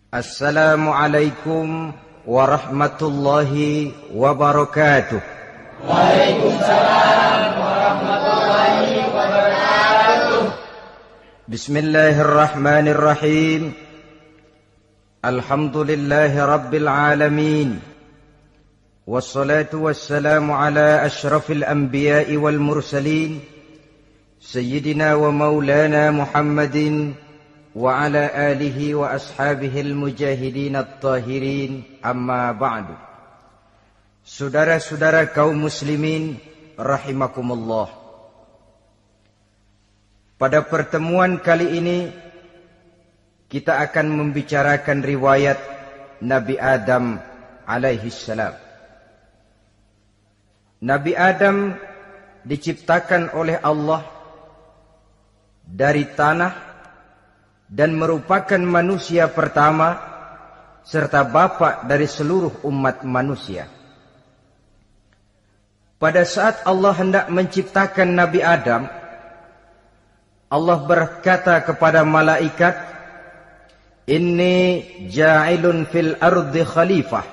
Assalamualaikum warahmatullahi wabarakatuh. Waalaikumsalam warahmatullahi wabarakatuh. Bismillahirrahmanirrahim. Alhamdulillahi rabbil alamin. Wassalatu wassalamu ala ashrafil anbiya'i wal mursalin, Sayyidina wa maulana Muhammadin wa ala alihi wa ashabihil mujahidin at-tahirin, amma ba'du. Saudara-saudara kaum muslimin rahimakumullah. Pada pertemuan kali ini kita akan membicarakan riwayat Nabi Adam alaihi salam. Nabi Adam diciptakan oleh Allah dari tanah dan merupakan manusia pertama serta bapa dari seluruh umat manusia. Pada saat Allah hendak menciptakan Nabi Adam, Allah berkata kepada malaikat, "Inni ja'ilun fil ardi khalifah."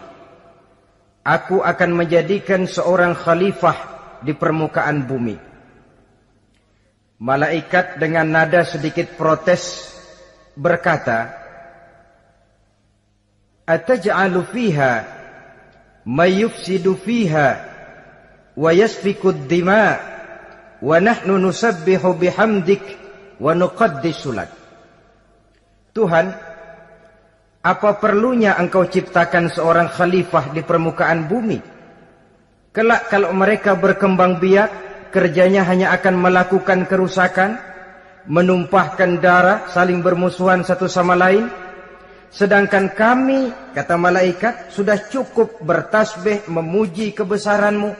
Aku akan menjadikan seorang khalifah di permukaan bumi. Malaikat dengan nada sedikit protes berkata, "Ataj'alu fiha may yufsidu fiha wa yasfiku ad-dima wa nahnu nusabbihu bihamdik wa nuqaddisu lak." Tuhan, apa perlunya engkau ciptakan seorang khalifah di permukaan bumi? Kelak kalau mereka berkembang biak, kerjanya hanya akan melakukan kerusakan, menumpahkan darah, saling bermusuhan satu sama lain. Sedangkan kami, kata malaikat, sudah cukup bertasbih memuji kebesaranmu.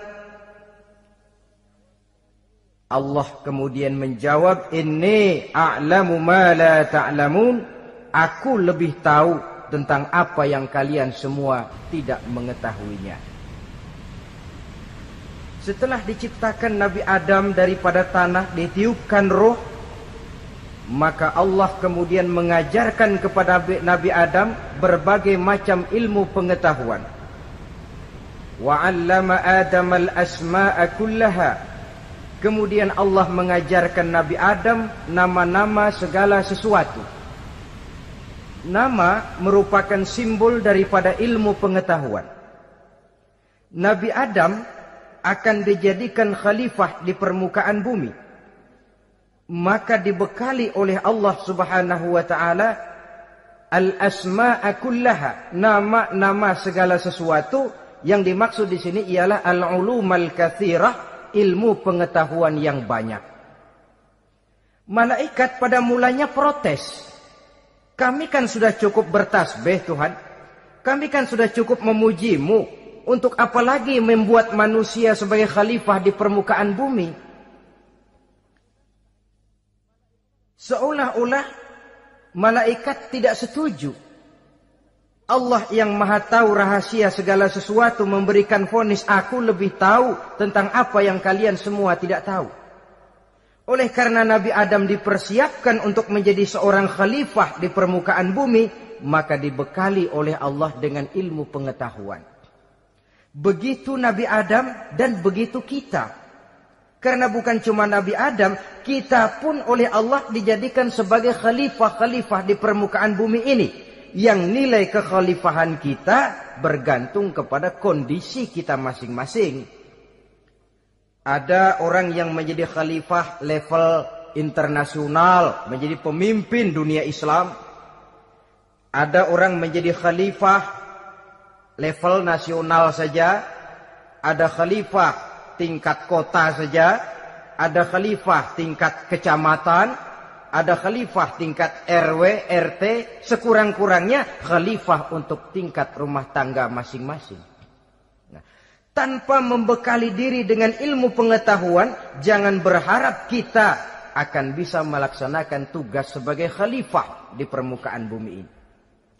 Allah kemudian menjawab, "Inni a'lamu ma la ta'lamun." Aku lebih tahu tentang apa yang kalian semua tidak mengetahuinya. Setelah diciptakan Nabi Adam daripada tanah, ditiupkan roh, maka Allah kemudian mengajarkan kepada Nabi Adam berbagai macam ilmu pengetahuan. Wa 'allama Adam al-asma'a kullaha. Kemudian Allah mengajarkan Nabi Adam nama-nama segala sesuatu. Nama merupakan simbol daripada ilmu pengetahuan. Nabi Adam akan dijadikan khalifah di permukaan bumi. Maka dibekali oleh Allah Subhanahu wa taala al-asma'a kullaha, nama-nama segala sesuatu. Yang dimaksud di sini ialah al-ulumal katsirah, ilmu pengetahuan yang banyak. Malaikat pada mulanya protes. Kami kan sudah cukup bertasbih Tuhan. Kami kan sudah cukup memujimu. Untuk apa lagi membuat manusia sebagai khalifah di permukaan bumi? Seolah-olah malaikat tidak setuju. Allah yang maha tahu rahasia segala sesuatu memberikan vonis, aku lebih tahu tentang apa yang kalian semua tidak tahu. Oleh karena Nabi Adam dipersiapkan untuk menjadi seorang khalifah di permukaan bumi, maka dibekali oleh Allah dengan ilmu pengetahuan. Begitu Nabi Adam dan begitu kita. Karena bukan cuma Nabi Adam, kita pun oleh Allah dijadikan sebagai khalifah-khalifah di permukaan bumi ini. Yang nilai kekhalifahan kita bergantung kepada kondisi kita masing-masing. Ada orang yang menjadi khalifah level internasional, menjadi pemimpin dunia Islam. Ada orang menjadi khalifah level nasional saja. Ada khalifah tingkat kota saja, ada khalifah tingkat kecamatan, ada khalifah tingkat RW, RT, sekurang-kurangnya khalifah untuk tingkat rumah tangga masing-masing. Nah, tanpa membekali diri dengan ilmu pengetahuan, jangan berharap kita akan bisa melaksanakan tugas sebagai khalifah di permukaan bumi ini.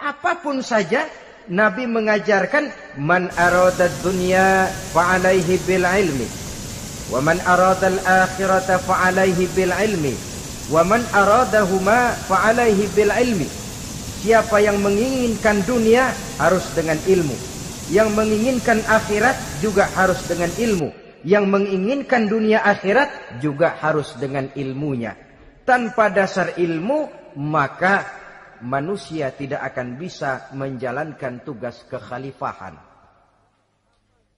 Apapun saja, Nabi mengajarkan man arada dunya fa'alaihi bil ilmi wa man arada al akhirata fa'alaihi bil ilmi wa man aradahuma fa'alaihi bil ilmi. Siapa yang menginginkan dunia harus dengan ilmu. Yang menginginkan akhirat juga harus dengan ilmu. Yang menginginkan dunia akhirat juga harus dengan ilmunya. Tanpa dasar ilmu, maka manusia tidak akan bisa menjalankan tugas kekhalifahan.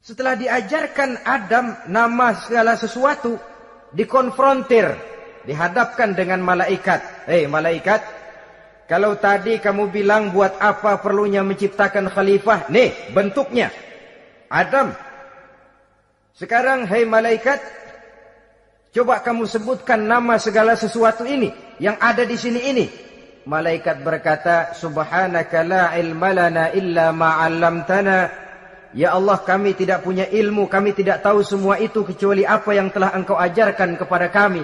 Setelah diajarkan Adam nama segala sesuatu, dikonfrontir, dihadapkan dengan malaikat. Hei malaikat, kalau tadi kamu bilang buat apa perlunya menciptakan khalifah? Nih bentuknya. Adam. Sekarang hei malaikat, coba kamu sebutkan nama segala sesuatu ini yang ada di sini ini. Malaikat berkata, Subhanaka la ilma lana illa ma 'allamtana. Ya Allah, kami tidak punya ilmu, kami tidak tahu semua itu kecuali apa yang telah Engkau ajarkan kepada kami.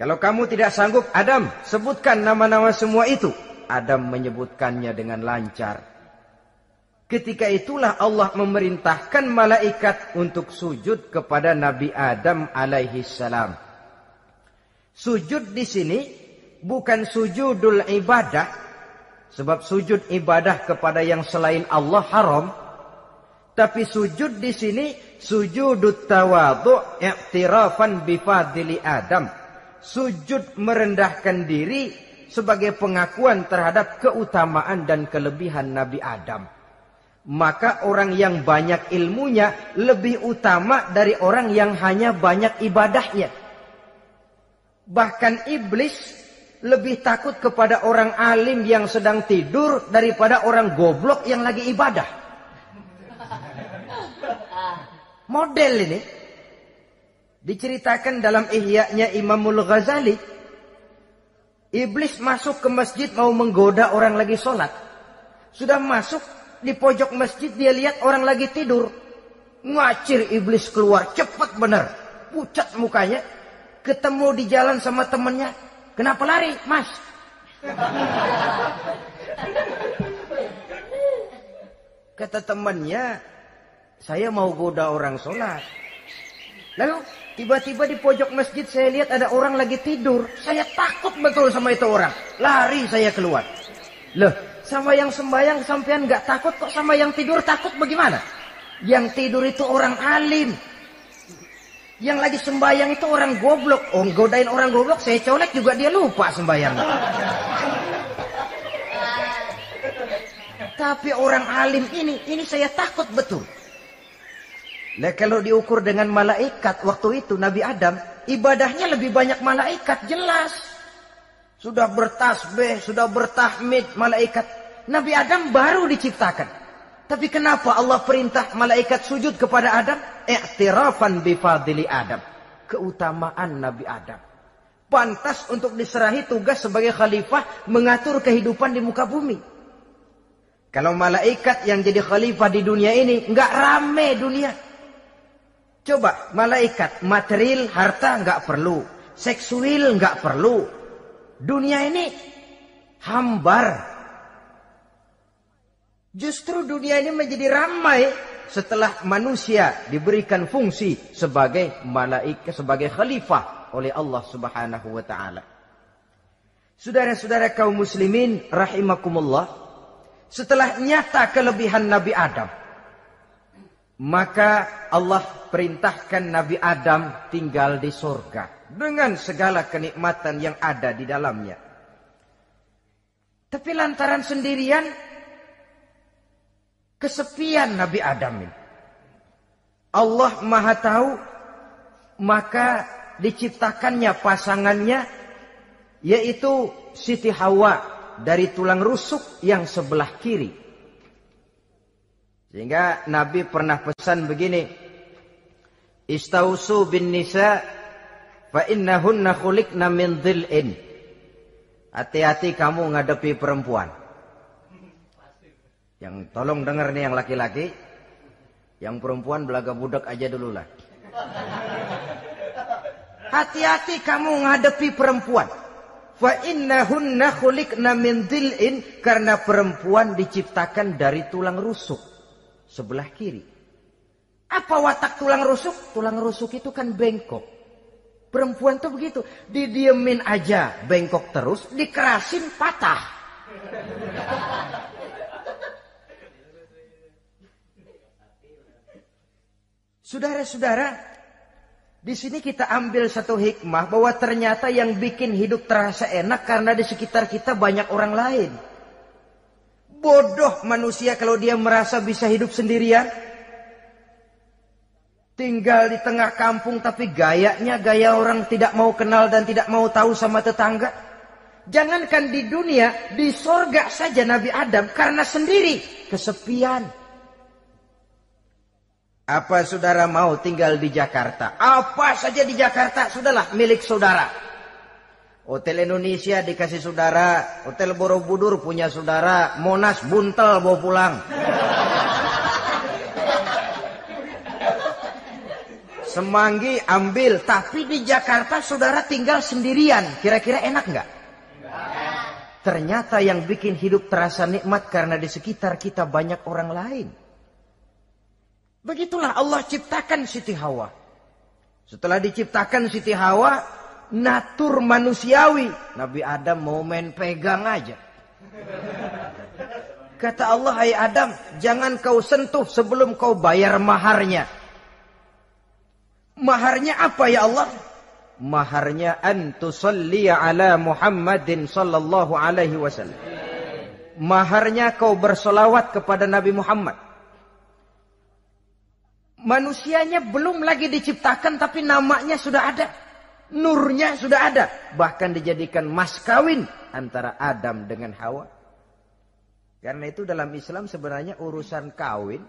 Kalau kamu tidak sanggup, Adam, sebutkan nama-nama semua itu. Adam menyebutkannya dengan lancar. Ketika itulah Allah memerintahkan malaikat untuk sujud kepada Nabi Adam alaihi salam. Sujud di sini bukan sujudul ibadah, sebab sujud ibadah kepada yang selain Allah haram. Tapi sujud di sini sujudut tawadhu' i'tirafan bifadili Adam. Sujud merendahkan diri sebagai pengakuan terhadap keutamaan dan kelebihan Nabi Adam. Maka orang yang banyak ilmunya lebih utama dari orang yang hanya banyak ibadahnya. Bahkan iblis lebih takut kepada orang alim yang sedang tidur daripada orang goblok yang lagi ibadah. Model ini diceritakan dalam Ihya-nya Imamul Ghazali. Iblis masuk ke masjid mau menggoda orang lagi sholat. Sudah masuk di pojok masjid, dia lihat orang lagi tidur. Ngacir iblis keluar, cepat benar. Pucat mukanya. Ketemu di jalan sama temannya. Kenapa lari, Mas? Kata temannya, saya mau goda orang sholat. Lalu tiba-tiba di pojok masjid saya lihat ada orang lagi tidur. Saya takut betul sama itu orang. Lari saya keluar. Loh, sama yang sembahyang sampean nggak takut, kok sama yang tidur takut bagaimana? Yang tidur itu orang alim. Yang lagi sembahyang itu orang goblok. Oh, godain orang goblok, saya colek juga dia lupa sembahyang. Tapi orang alim ini saya takut betul. Nah, kalau diukur dengan malaikat waktu itu Nabi Adam, ibadahnya lebih banyak malaikat, jelas. Sudah bertasbih, sudah bertahmid malaikat. Nabi Adam baru diciptakan. Tapi kenapa Allah perintah malaikat sujud kepada Adam? I'tirafan bifadili Adam. Keutamaan Nabi Adam. Pantas untuk diserahi tugas sebagai khalifah mengatur kehidupan di muka bumi. Kalau malaikat yang jadi khalifah di dunia ini, nggak rame dunia. Coba malaikat, material, harta nggak perlu. Seksual nggak perlu. Dunia ini hambar. Justru dunia ini menjadi ramai setelah manusia diberikan fungsi sebagai malaikat, sebagai khalifah oleh Allah Subhanahu wa taala. Saudara-saudara kaum muslimin rahimakumullah, setelah nyata kelebihan Nabi Adam, maka Allah perintahkan Nabi Adam tinggal di surga dengan segala kenikmatan yang ada di dalamnya. Tapi lantaran sendirian, kesepian Nabi Adam ini. Allah Maha Tahu, maka diciptakannya pasangannya, yaitu Siti Hawa dari tulang rusuk yang sebelah kiri. Sehingga Nabi pernah pesan begini, Istausu bin nisa fa innahunna khuliqna min dhil'in. Hati-hati kamu ngadepi perempuan. Yang tolong dengar nih yang laki-laki, yang perempuan belaga budak aja dulu lah. Hati-hati kamu ngadepi perempuan. Fa innahunna khuliqna min dhil'in, karena perempuan diciptakan dari tulang rusuk sebelah kiri. Apa watak tulang rusuk? Tulang rusuk itu kan bengkok. Perempuan tuh begitu, didiemin aja bengkok terus, dikerasin patah. Saudara-saudara, di sini kita ambil satu hikmah bahwa ternyata yang bikin hidup terasa enak karena di sekitar kita banyak orang lain. Bodoh manusia kalau dia merasa bisa hidup sendirian. Tinggal di tengah kampung tapi gayanya gaya orang tidak mau kenal dan tidak mau tahu sama tetangga. Jangankan di dunia, di sorga saja Nabi Adam karena sendiri kesepian. Apa saudara mau tinggal di Jakarta? Apa saja di Jakarta, sudahlah milik saudara. Hotel Indonesia dikasih saudara, Hotel Borobudur punya saudara, Monas buntel bawa pulang. Semanggi ambil, tapi di Jakarta saudara tinggal sendirian. Kira-kira enak nggak? Ternyata yang bikin hidup terasa nikmat karena di sekitar kita banyak orang lain. Begitulah Allah ciptakan Siti Hawa. Setelah diciptakan Siti Hawa, natur manusiawi. Nabi Adam mau main pegang aja. Kata Allah, hai Adam, jangan kau sentuh sebelum kau bayar maharnya. Maharnya apa ya Allah? Maharnya antusalliya ala Muhammadin sallallahu alaihi wasallam. Maharnya kau bersolawat kepada Nabi Muhammad. Manusianya belum lagi diciptakan tapi namanya sudah ada. Nurnya sudah ada. Bahkan dijadikan mas kawin antara Adam dengan Hawa. Karena itu dalam Islam sebenarnya urusan kawin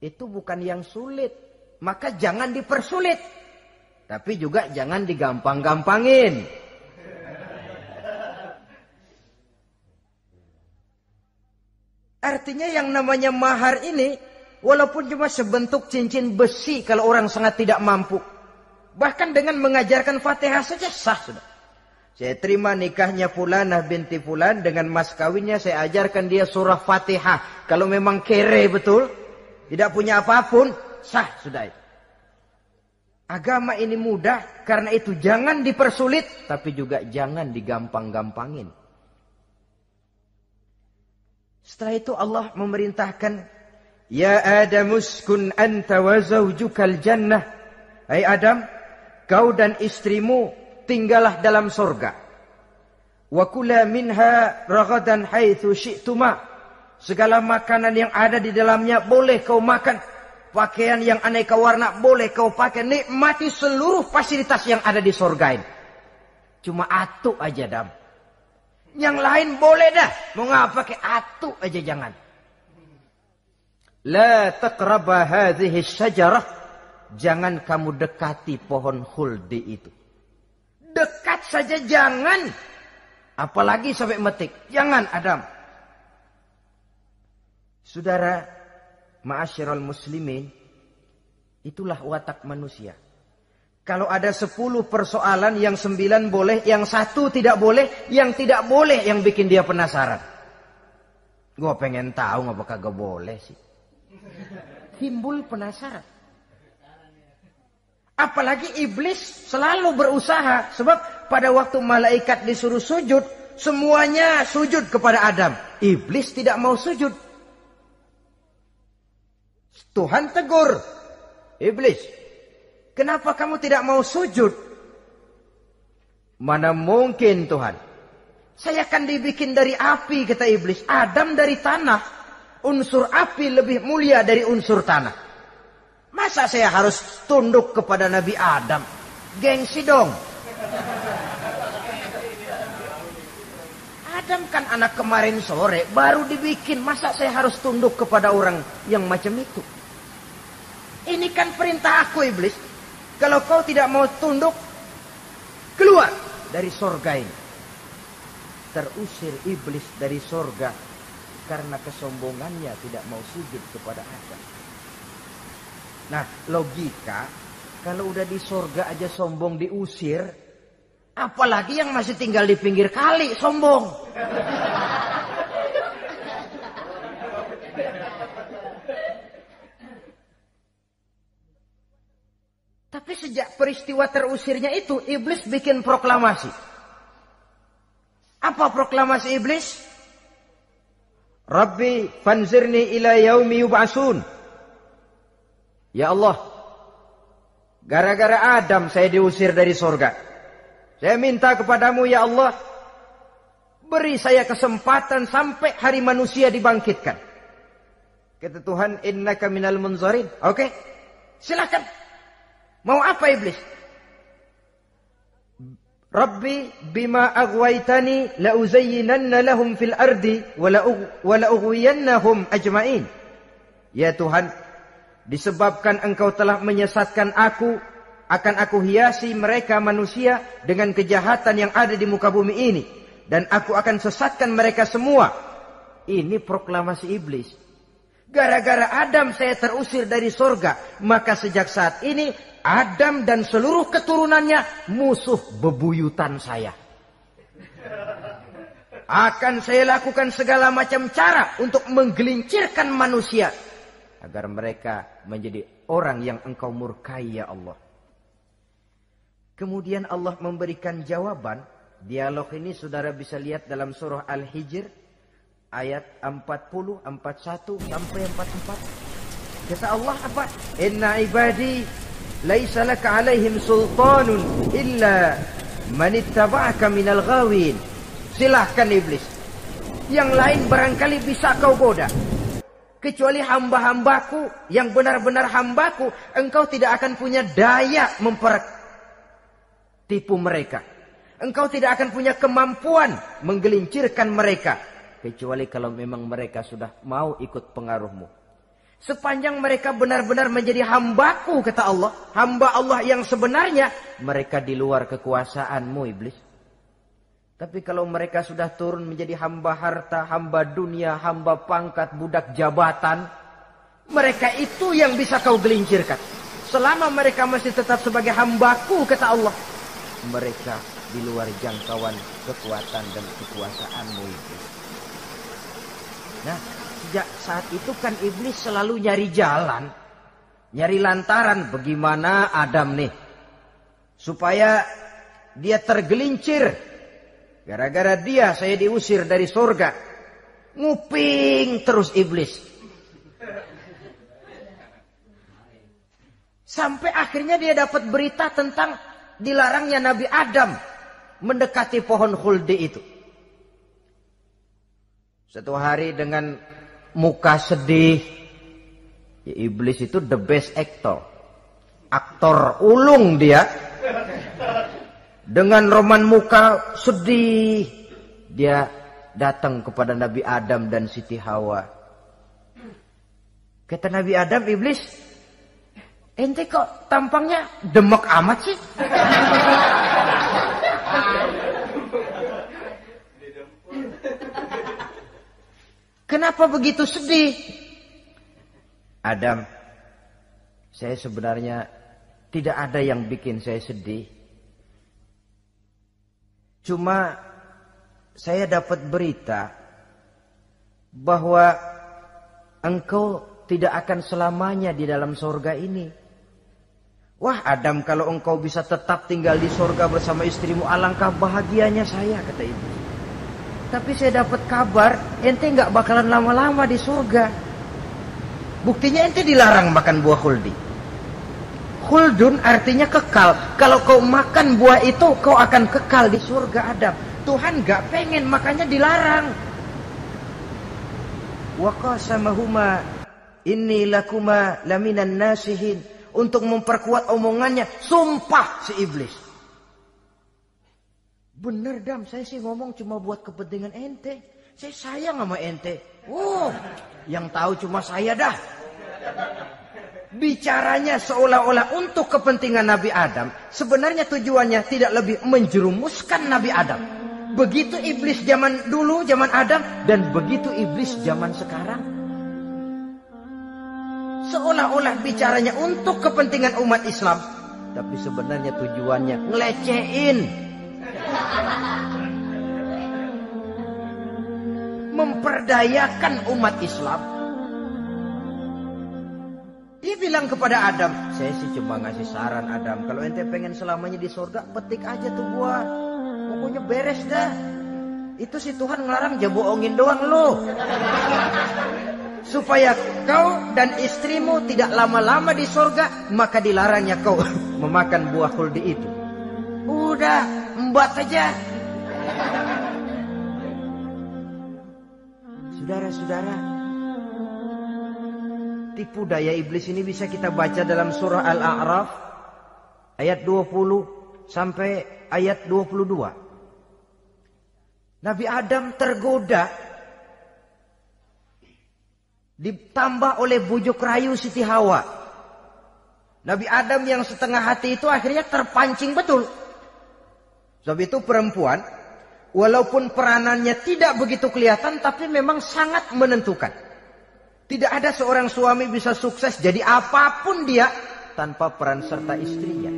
itu bukan yang sulit. Maka jangan dipersulit. Tapi juga jangan digampang-gampangin. Artinya yang namanya mahar ini walaupun cuma sebentuk cincin besi kalau orang sangat tidak mampu. Bahkan dengan mengajarkan Fatihah saja sah sudah. Saya terima nikahnya Fulanah binti Fulan dengan mas kawinnya saya ajarkan dia surah Fatihah. Kalau memang kere betul, tidak punya apapun, sah sudah itu. Agama ini mudah, karena itu jangan dipersulit, tapi juga jangan digampang-gampangin. Setelah itu Allah memerintahkan, ya Adam uskun anta wa zawjukal jannah. Hai Adam, kau dan istrimu tinggallah dalam surga. Wa kula minha ragadan haitsu syi'tuma. Segala makanan yang ada di dalamnya boleh kau makan. Pakaian yang aneka warna boleh kau pakai. Nikmati seluruh fasilitas yang ada di surga ini. Cuma atu aja Adam. Yang lain boleh dah. Mau ngapa pakai atu aja jangan. La taqraba hadhihi syajarah. Jangan kamu dekati pohon khuldi itu. Dekat saja jangan. Apalagi sampai metik. Jangan Adam. Saudara, ma'asyiral muslimin, itulah watak manusia. Kalau ada 10 persoalan, yang 9 boleh, yang 1 tidak boleh, yang tidak boleh yang bikin dia penasaran. Gua pengen tahu ngapa kagak boleh sih. Timbul penasaran. Apalagi iblis selalu berusaha. Sebab pada waktu malaikat disuruh sujud, semuanya sujud kepada Adam. Iblis tidak mau sujud. Tuhan tegur. Iblis, kenapa kamu tidak mau sujud? Mana mungkin Tuhan. Saya akan dibikin dari api, kata iblis. Adam dari tanah. Unsur api lebih mulia dari unsur tanah. Masa saya harus tunduk kepada Nabi Adam? Gengsi dong. Adam kan anak kemarin sore, baru dibikin. Masa saya harus tunduk kepada orang yang macam itu? Ini kan perintah aku iblis. Kalau kau tidak mau tunduk, keluar dari sorga ini. Terusir iblis dari sorga karena kesombongannya tidak mau sujud kepada Adam. Nah, logika, kalau udah di sorga aja sombong diusir, apalagi yang masih tinggal di pinggir kali sombong. Tapi sejak peristiwa terusirnya itu, iblis bikin proklamasi. Apa proklamasi iblis? Rabbi fanzirni ila yaumi yub'atsun. Ya Allah, gara-gara Adam saya diusir dari surga. Saya minta kepadamu ya Allah, beri saya kesempatan sampai hari manusia dibangkitkan. Kata Tuhan, innaka minal munzarin. Oke, silakan. Mau apa iblis? Rabbi bima aghwaytani la uzayyinanna lahum fil ardi wa la ughwiyannahum ajma'in. Ya Tuhan, disebabkan engkau telah menyesatkan aku, akan aku hiasi mereka manusia dengan kejahatan yang ada di muka bumi ini, dan aku akan sesatkan mereka semua. Ini proklamasi iblis. Gara-gara Adam saya terusir dari surga, maka sejak saat ini Adam dan seluruh keturunannya musuh bebuyutan saya. Akan saya lakukan segala macam cara untuk menggelincirkan manusia agar mereka menjadi orang yang engkau murkai ya Allah. Kemudian Allah memberikan jawaban. Dialog ini saudara bisa lihat dalam surah Al-Hijr ayat 40, 41 sampai 44. Kata Allah apa? Inna ibadi laisa laka alaihim sultanun illa man ittaba'aka minal ghawin. Silahkan iblis. Yang lain barangkali bisa kau goda. Kecuali hamba-hambaku yang benar-benar hambaku, engkau tidak akan punya daya mempertipu mereka. Engkau tidak akan punya kemampuan menggelincirkan mereka. Kecuali kalau memang mereka sudah mau ikut pengaruhmu. Sepanjang mereka benar-benar menjadi hambaku, kata Allah. Hamba Allah yang sebenarnya, mereka di luar kekuasaanmu iblis. Tapi kalau mereka sudah turun menjadi hamba harta, hamba dunia, hamba pangkat, budak jabatan, mereka itu yang bisa kau gelincirkan. Selama mereka masih tetap sebagai hambaku, kata Allah, mereka di luar jangkauan kekuatan dan kekuasaanmu itu. Nah, sejak saat itu kan iblis selalu nyari jalan, nyari lantaran bagaimana Adam nih supaya dia tergelincir. Gara-gara dia saya diusir dari surga. Nguping terus iblis. Sampai akhirnya dia dapat berita tentang dilarangnya Nabi Adam mendekati pohon khuldi itu. Satu hari dengan muka sedih. Ya, iblis itu the best actor. Aktor ulung dia. Dengan roman muka sedih. Dia datang kepada Nabi Adam dan Siti Hawa. Kata Nabi Adam, iblis, ente kok tampangnya demek amat sih? Kenapa begitu sedih? Adam, saya sebenarnya tidak ada yang bikin saya sedih. Cuma saya dapat berita bahwa engkau tidak akan selamanya di dalam surga ini. Wah Adam, kalau engkau bisa tetap tinggal di surga bersama istrimu, alangkah bahagianya saya, kata iblis. Tapi saya dapat kabar, ente nggak bakalan lama-lama di surga. Buktinya ente dilarang makan buah khuldi. Khuldun artinya kekal. Kalau kau makan buah itu, kau akan kekal di surga Adam. Tuhan nggak pengen, makanya dilarang. Wa qasamahuma inni lakuma laminan nasihin. Untuk memperkuat omongannya, sumpah si iblis. Bener Dam, saya sih ngomong cuma buat kepentingan ente. Saya sayang sama ente. Yang tahu cuma saya dah. Bicaranya seolah-olah untuk kepentingan Nabi Adam. Sebenarnya tujuannya tidak lebih menjerumuskan Nabi Adam. Begitu iblis zaman dulu, zaman Adam. Dan begitu iblis zaman sekarang. Seolah-olah bicaranya untuk kepentingan umat Islam. Tapi sebenarnya tujuannya ngelecehin. Memperdayakan umat Islam. Dia bilang kepada Adam, saya sih cuma ngasih saran Adam, kalau ente pengen selamanya di surga, petik aja tuh buah. Pokoknya beres dah. Itu si Tuhan ngelarang bohongin doang lo. Supaya kau dan istrimu tidak lama-lama di sorga, maka dilarangnya kau memakan buah khuldi itu. Udah, embat saja. Saudara-saudara, tipu daya iblis ini bisa kita baca dalam surah Al-A'raf ayat 20 sampai ayat 22. Nabi Adam tergoda, ditambah oleh bujuk rayu Siti Hawa. Nabi Adam yang setengah hati itu akhirnya terpancing betul. Sebab itu perempuan, walaupun peranannya tidak begitu kelihatan, tapi memang sangat menentukan. Tidak ada seorang suami bisa sukses jadi apapun dia tanpa peran serta istrinya.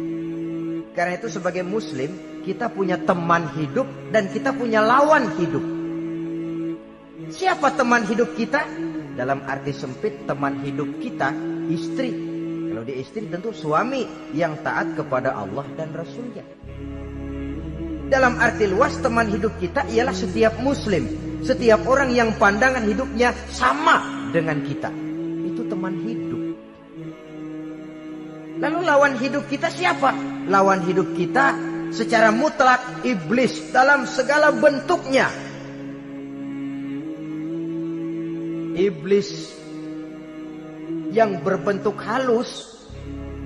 Karena itu sebagai muslim, kita punya teman hidup dan kita punya lawan hidup. Siapa teman hidup kita? Dalam arti sempit, teman hidup kita istri. Kalau dia istri tentu suami yang taat kepada Allah dan Rasulnya. Dalam arti luas, teman hidup kita ialah setiap muslim, setiap orang yang pandangan hidupnya sama dengan kita. Itu teman hidup. Lalu lawan hidup kita siapa? Lawan hidup kita secara mutlak iblis dalam segala bentuknya. Iblis yang berbentuk halus,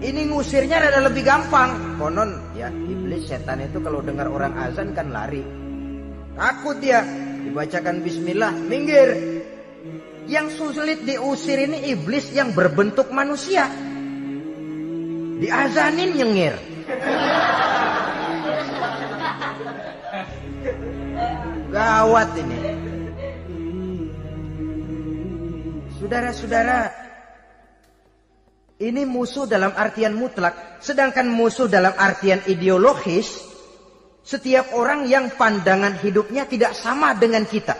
ini ngusirnya rada lebih gampang. Konon ya, iblis setan itu kalau dengar orang azan kan lari. Takut dia, dibacakan bismillah, minggir. Yang sulit diusir ini iblis yang berbentuk manusia. Diazanin nyengir. Gawat ini. Saudara-saudara, ini musuh dalam artian mutlak. Sedangkan musuh dalam artian ideologis, setiap orang yang pandangan hidupnya tidak sama dengan kita.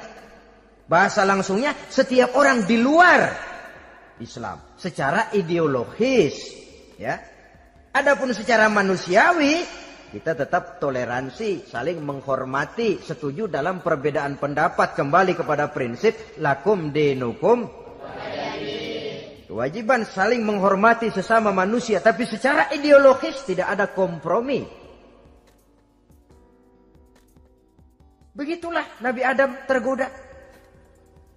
Bahasa langsungnya, setiap orang di luar Islam secara ideologis, ya. Adapun secara manusiawi, kita tetap toleransi, saling menghormati, setuju dalam perbedaan pendapat, kembali kepada prinsip lakum dinukum. Kewajiban saling menghormati sesama manusia, tapi secara ideologis tidak ada kompromi. Begitulah Nabi Adam tergoda.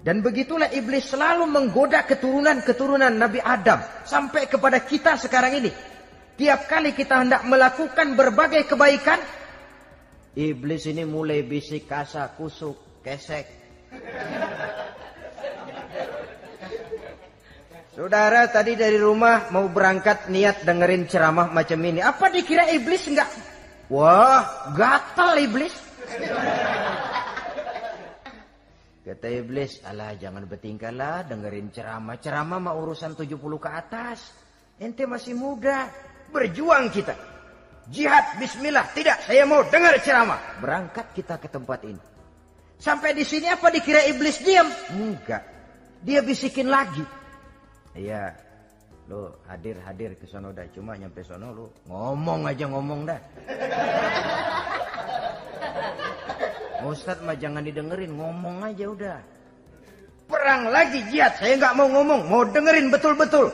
Dan begitulah iblis selalu menggoda keturunan-keturunan Nabi Adam sampai kepada kita sekarang ini. Tiap kali kita hendak melakukan berbagai kebaikan, iblis ini mulai bisik, kasar, kusuk, kesek. Saudara tadi dari rumah mau berangkat niat dengerin ceramah macam ini. Apa dikira iblis enggak? Wah, gatal iblis. Kata iblis, alah jangan bertingkah lah dengerin ceramah. Ceramah mah urusan 70 ke atas. Ente masih muda. Berjuang kita. Jihad, bismillah. Tidak, saya mau dengar ceramah. Berangkat kita ke tempat ini. Sampai di sini apa dikira iblis diam? Enggak. Dia bisikin lagi. Iya, lo hadir ke sono dah. Cuma nyampe sono lo ngomong aja ngomong dah. Ustadz mah jangan didengerin, ngomong aja udah. Perang lagi jihad, saya nggak mau ngomong, mau dengerin betul-betul.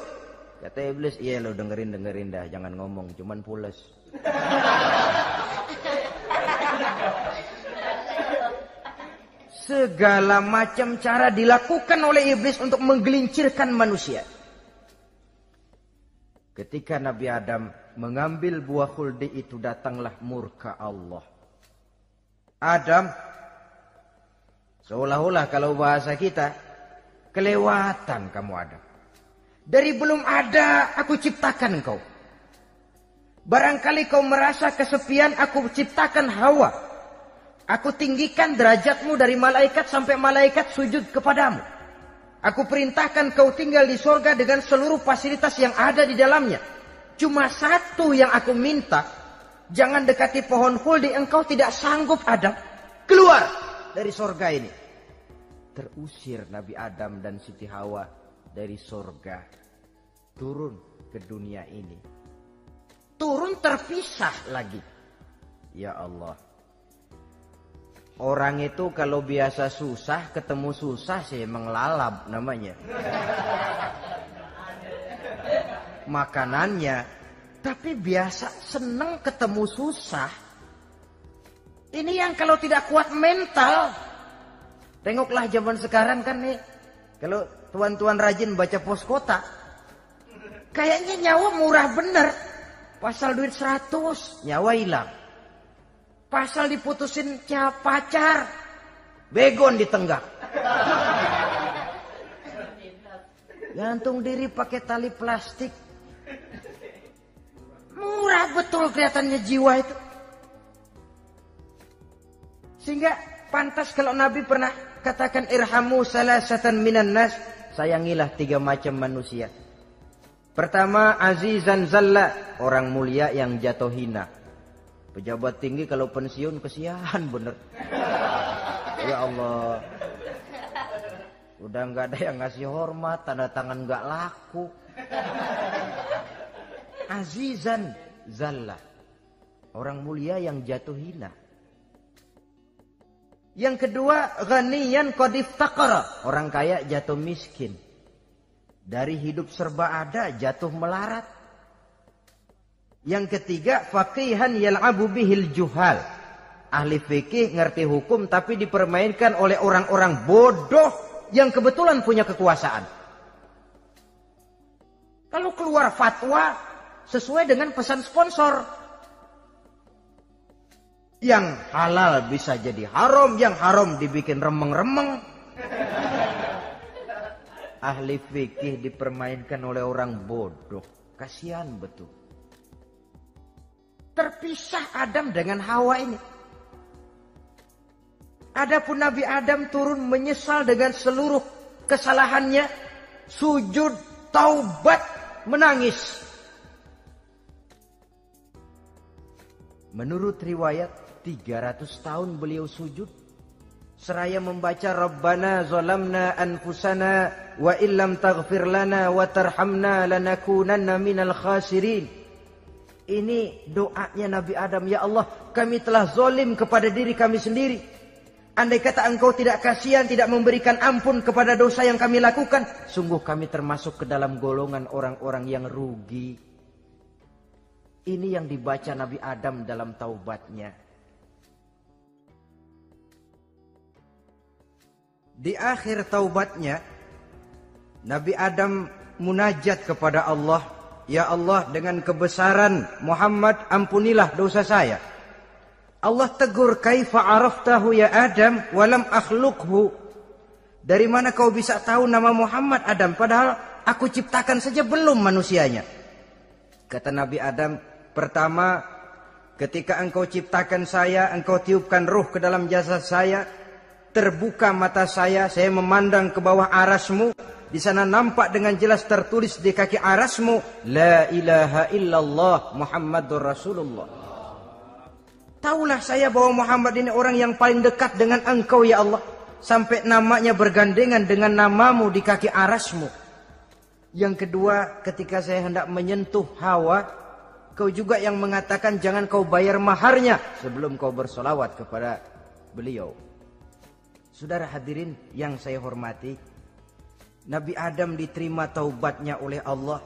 Kata iblis, iya lo dengerin dah, jangan ngomong, cuman pules. Segala macam cara dilakukan oleh iblis untuk menggelincirkan manusia. Ketika Nabi Adam mengambil buah khuldi itu, datanglah murka Allah. Adam, seolah-olah kalau bahasa kita, kelewatan kamu Adam. Dari belum ada aku ciptakan engkau. Barangkali kau merasa kesepian, aku ciptakan Hawa. Aku tinggikan derajatmu dari malaikat sampai malaikat sujud kepadamu. Aku perintahkan kau tinggal di sorga dengan seluruh fasilitas yang ada di dalamnya. Cuma satu yang aku minta, jangan dekati pohon khuldi, engkau tidak sanggup Adam. Keluar dari sorga ini. Terusir Nabi Adam dan Siti Hawa dari sorga. Turun ke dunia ini. Turun terpisah lagi. Ya Allah. Orang itu kalau biasa susah, ketemu susah sih menglalap namanya. Makanannya. Tapi biasa seneng ketemu susah. Ini yang kalau tidak kuat mental. Tengoklah zaman sekarang kan nih. Kalau tuan-tuan rajin baca pos kota. Kayaknya nyawa murah bener. Pasal duit 100, nyawa hilang. Pasal diputusin pacar, begon ditenggak. Gantung diri pakai tali plastik. Murah betul kelihatannya jiwa itu. Sehingga pantas kalau Nabi pernah katakan irhamu salasatan minan nas, sayangilah 3 macam manusia. Pertama, azizan zalla, orang mulia yang jatuh hina. Pejabat tinggi kalau pensiun kesian bener. Ya Allah. Udah nggak ada yang ngasih hormat, tanda tangan nggak laku. Azizan zalla. Orang mulia yang jatuh hina. Yang kedua, ghaniyan qad iftaqara. Orang kaya jatuh miskin. Dari hidup serba ada jatuh melarat. Yang ketiga, faqihan yal'abu bihil juhal. Ahli fikih ngerti hukum tapi dipermainkan oleh orang-orang bodoh yang kebetulan punya kekuasaan. Kalau keluar fatwa sesuai dengan pesan sponsor. Yang halal bisa jadi haram, yang haram dibikin remeng-remeng. Ahli fikih dipermainkan oleh orang bodoh. Kasihan betul. Terpisah Adam dengan Hawa ini. Adapun Nabi Adam turun menyesal dengan seluruh kesalahannya. Sujud, taubat, menangis. Menurut riwayat 300 tahun beliau sujud. Seraya membaca Rabbana zalamna anfusana wa illam taghfir lana wa tarhamna lanakunanna minal khasirin. Ini doanya Nabi Adam. Ya Allah, kami telah zalim kepada diri kami sendiri. Andai kata engkau tidak kasihan, tidak memberikan ampun kepada dosa yang kami lakukan, sungguh kami termasuk ke dalam golongan orang-orang yang rugi. Ini yang dibaca Nabi Adam dalam taubatnya. Di akhir taubatnya, Nabi Adam munajat kepada Allah. Ya Allah, dengan kebesaran Muhammad ampunilah dosa saya. Allah tegur, kaifa araftahu ya Adam walam akhluqhu. Dari mana kau bisa tahu nama Muhammad Adam padahal aku ciptakan saja belum manusianya. Kata Nabi Adam, pertama ketika engkau ciptakan saya, engkau tiupkan ruh ke dalam jasad saya, terbuka mata saya memandang ke bawah arasmu. Di sana nampak dengan jelas tertulis di kaki arasmu, La ilaha illallah Muhammadur Rasulullah. Taulah saya bahwa Muhammad ini orang yang paling dekat dengan engkau ya Allah. Sampai namanya bergandengan dengan namamu di kaki arasmu. Yang kedua, ketika saya hendak menyentuh Hawa, kau juga yang mengatakan jangan kau bayar maharnya sebelum kau bersolawat kepada beliau. Saudara hadirin yang saya hormati, Nabi Adam diterima taubatnya oleh Allah.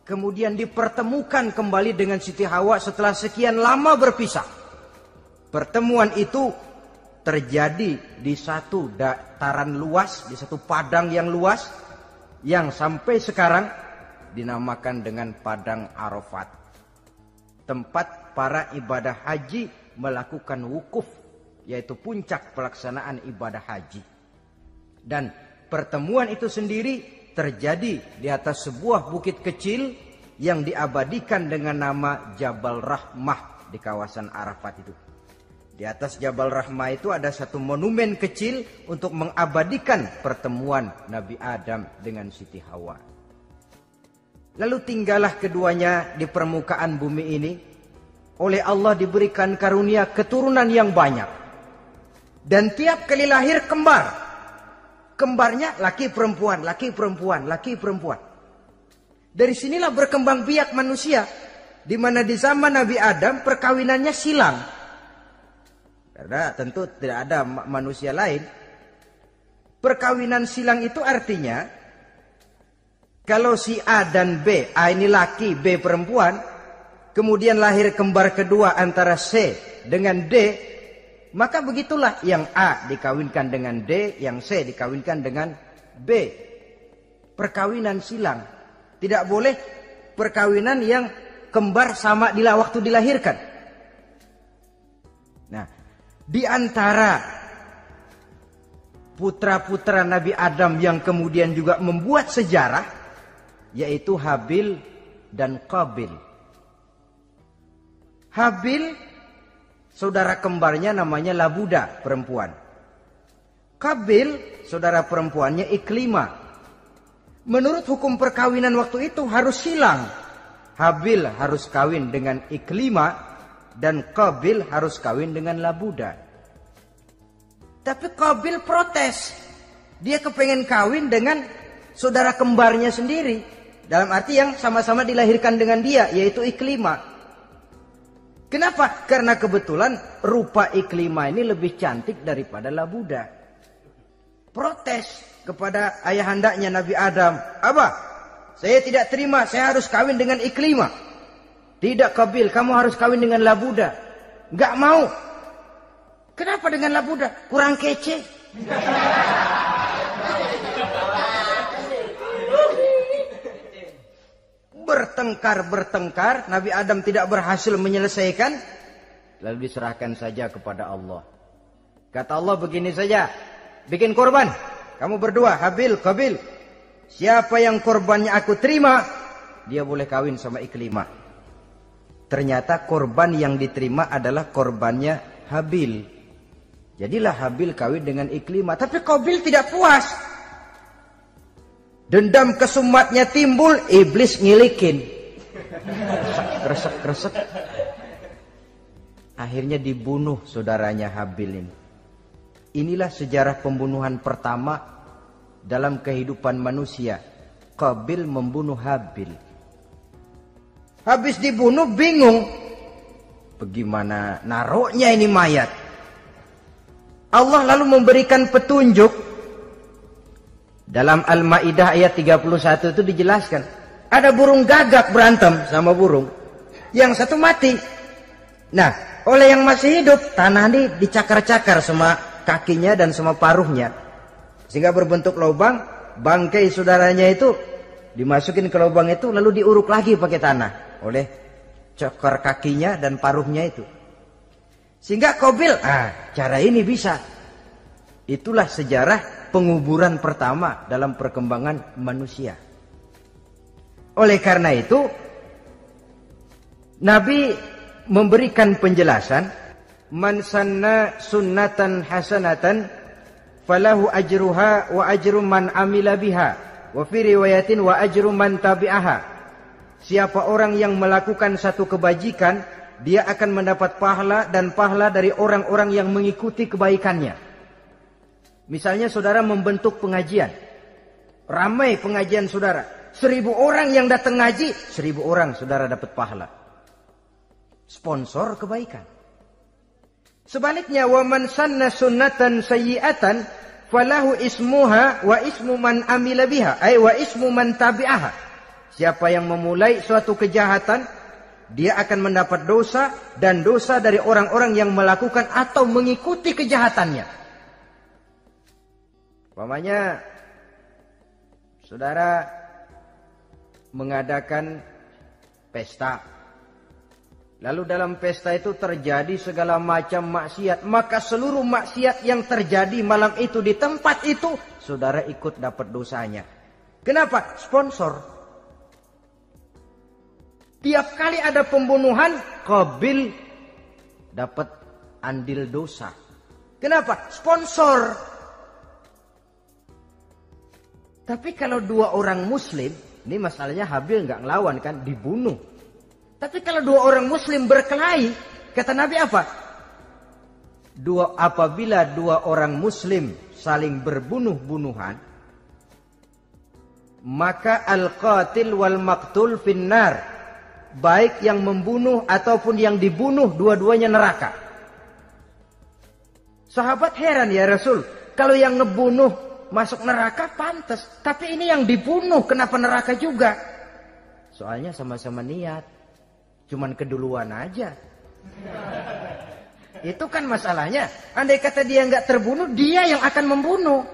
Kemudian dipertemukan kembali dengan Siti Hawa setelah sekian lama berpisah. Pertemuan itu terjadi di satu dataran luas, di satu padang yang luas, yang sampai sekarang dinamakan dengan Padang Arafat. Tempat para ibadah haji melakukan wukuf, yaitu puncak pelaksanaan ibadah haji. Dan pertemuan itu sendiri terjadi di atas sebuah bukit kecil yang diabadikan dengan nama Jabal Rahmah di kawasan Arafat itu. Di atas Jabal Rahmah itu ada satu monumen kecil untuk mengabadikan pertemuan Nabi Adam dengan Siti Hawa. Lalu tinggallah keduanya di permukaan bumi ini. Oleh Allah diberikan karunia keturunan yang banyak. Dan tiap kali lahir kembar. Kembarnya laki perempuan, laki perempuan, laki perempuan. Dari sinilah berkembang biak manusia. Di mana di zaman Nabi Adam perkawinannya silang. Karena tentu tidak ada manusia lain. Perkawinan silang itu artinya kalau si A dan B, A ini laki, B perempuan, kemudian lahir kembar kedua antara C dengan D, maka begitulah yang A dikawinkan dengan D, yang C dikawinkan dengan B. Perkawinan silang. Tidak boleh perkawinan yang kembar sama waktu dilahirkan. Nah, di antara putra-putra Nabi Adam yang kemudian juga membuat sejarah, yaitu Habil dan Qabil. Habil, saudara kembarnya namanya Labuda, perempuan. Qabil, saudara perempuannya Iklimah. Menurut hukum perkawinan waktu itu harus silang. Habil harus kawin dengan Iklimah dan Qabil harus kawin dengan Labuda. Tapi Qabil protes. Dia kepengen kawin dengan saudara kembarnya sendiri. Dalam arti yang sama-sama dilahirkan dengan dia, yaitu Iklimah. Kenapa? Karena kebetulan rupa Iklimah ini lebih cantik daripada Labuda. Protes kepada ayahandanya Nabi Adam. Abah, saya tidak terima, saya harus kawin dengan Iklimah. Tidak Qabil, kamu harus kawin dengan Labuda. Enggak mau. Kenapa dengan Labuda? Kurang kece. Bertengkar, Nabi Adam tidak berhasil menyelesaikan. Lalu diserahkan saja kepada Allah. Kata Allah begini saja, bikin korban. Kamu berdua, Habil, Qabil. Siapa yang korbannya aku terima, dia boleh kawin sama Iklimah. Ternyata korban yang diterima adalah korbannya Habil. Jadilah Habil kawin dengan Iklimah. Tapi Qabil tidak puas. Dendam kesumatnya timbul, iblis ngilikin. Kresek. Akhirnya dibunuh saudaranya Habil ini. Inilah sejarah pembunuhan pertama dalam kehidupan manusia. Qabil membunuh Habil. Habis dibunuh bingung. Bagaimana naruhnya ini mayat? Allah lalu memberikan petunjuk. Dalam Al-Maidah ayat 31 itu dijelaskan. Ada burung gagak berantem sama burung. Yang satu mati. Nah, oleh yang masih hidup, tanah ini dicakar-cakar sama kakinya dan sama paruhnya. Sehingga berbentuk lubang, bangkai saudaranya itu dimasukin ke lubang itu lalu diuruk lagi pakai tanah oleh cakar kakinya dan paruhnya itu. Sehingga Qabil, cara ini bisa. Itulah sejarah penguburan pertama dalam perkembangan manusia. Oleh karena itu, Nabi memberikan penjelasan, man sanna sunnatan hasanatan falahu ajruha wa ajru man amila biha wa fi riwayatin wa ajru man tabi'aha. Siapa orang yang melakukan satu kebajikan, dia akan mendapat pahala dan pahala dari orang-orang yang mengikuti kebaikannya. Misalnya saudara membentuk pengajian, ramai pengajian saudara, 1000 orang yang datang ngaji, 1000 orang saudara dapat pahala. Sponsor kebaikan. Sebaliknya, wa man sanna sunnatan sayyi'atan falahu ismuha wa ismu man amila biha, ay wa ismu man tabi'aha. Siapa yang memulai suatu kejahatan, dia akan mendapat dosa dan dosa dari orang-orang yang melakukan atau mengikuti kejahatannya. Umpamanya saudara mengadakan pesta. Lalu dalam pesta itu terjadi segala macam maksiat. Maka seluruh maksiat yang terjadi malam itu di tempat itu, saudara ikut dapat dosanya. Kenapa? Sponsor. Tiap kali ada pembunuhan, Qabil dapat andil dosa. Kenapa? Sponsor. Tapi kalau 2 orang muslim, ini masalahnya Habil nggak ngelawan kan, dibunuh. Tapi kalau 2 orang muslim berkelahi, kata Nabi apa? Apabila 2 orang muslim saling berbunuh-bunuhan, maka al-qatil wal maqtul finnar. Baik yang membunuh ataupun yang dibunuh, dua-duanya neraka. Sahabat heran, ya Rasul, kalau yang ngebunuh masuk neraka pantas, tapi ini yang dibunuh kenapa neraka juga? Soalnya sama-sama niat, cuman keduluan aja. Itu kan masalahnya. Andai kata dia nggak terbunuh, dia yang akan membunuh.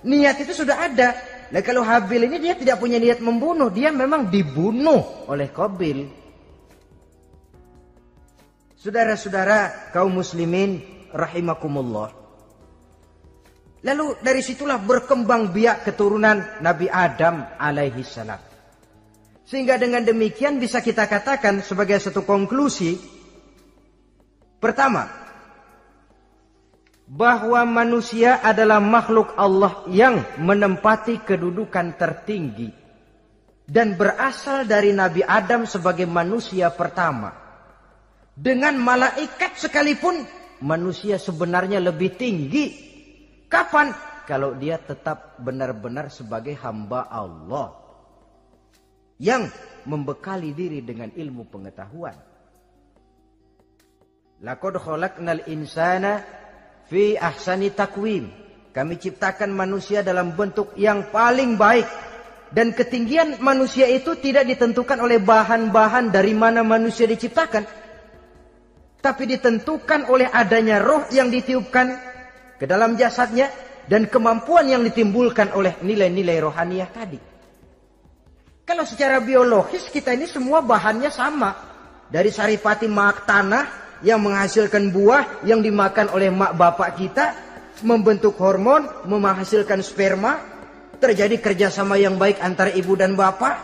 Niat itu sudah ada. Nah kalau Habil ini dia tidak punya niat membunuh, dia memang dibunuh oleh Qabil. Saudara-saudara kaum muslimin rahimakumullah. Lalu dari situlah berkembang biak keturunan Nabi Adam alaihi salam. Sehingga dengan demikian bisa kita katakan sebagai satu konklusi. Pertama, bahwa manusia adalah makhluk Allah yang menempati kedudukan tertinggi. Dan berasal dari Nabi Adam sebagai manusia pertama. Dengan malaikat sekalipun, manusia sebenarnya lebih tinggi. Kapan? Kalau dia tetap benar-benar sebagai hamba Allah. Yang membekali diri dengan ilmu pengetahuan. Laqad khalaqnal insana fi ahsani takwim. Kami ciptakan manusia dalam bentuk yang paling baik. Dan ketinggian manusia itu tidak ditentukan oleh bahan-bahan dari mana manusia diciptakan. Tapi ditentukan oleh adanya roh yang ditiupkan ke dalam jasadnya. Dan kemampuan yang ditimbulkan oleh nilai-nilai rohaniah tadi. Kalau secara biologis kita ini semua bahannya sama. Dari saripati mak tanah yang menghasilkan buah yang dimakan oleh mak bapak kita. Membentuk hormon, menghasilkan sperma. Terjadi kerjasama yang baik antara ibu dan bapak.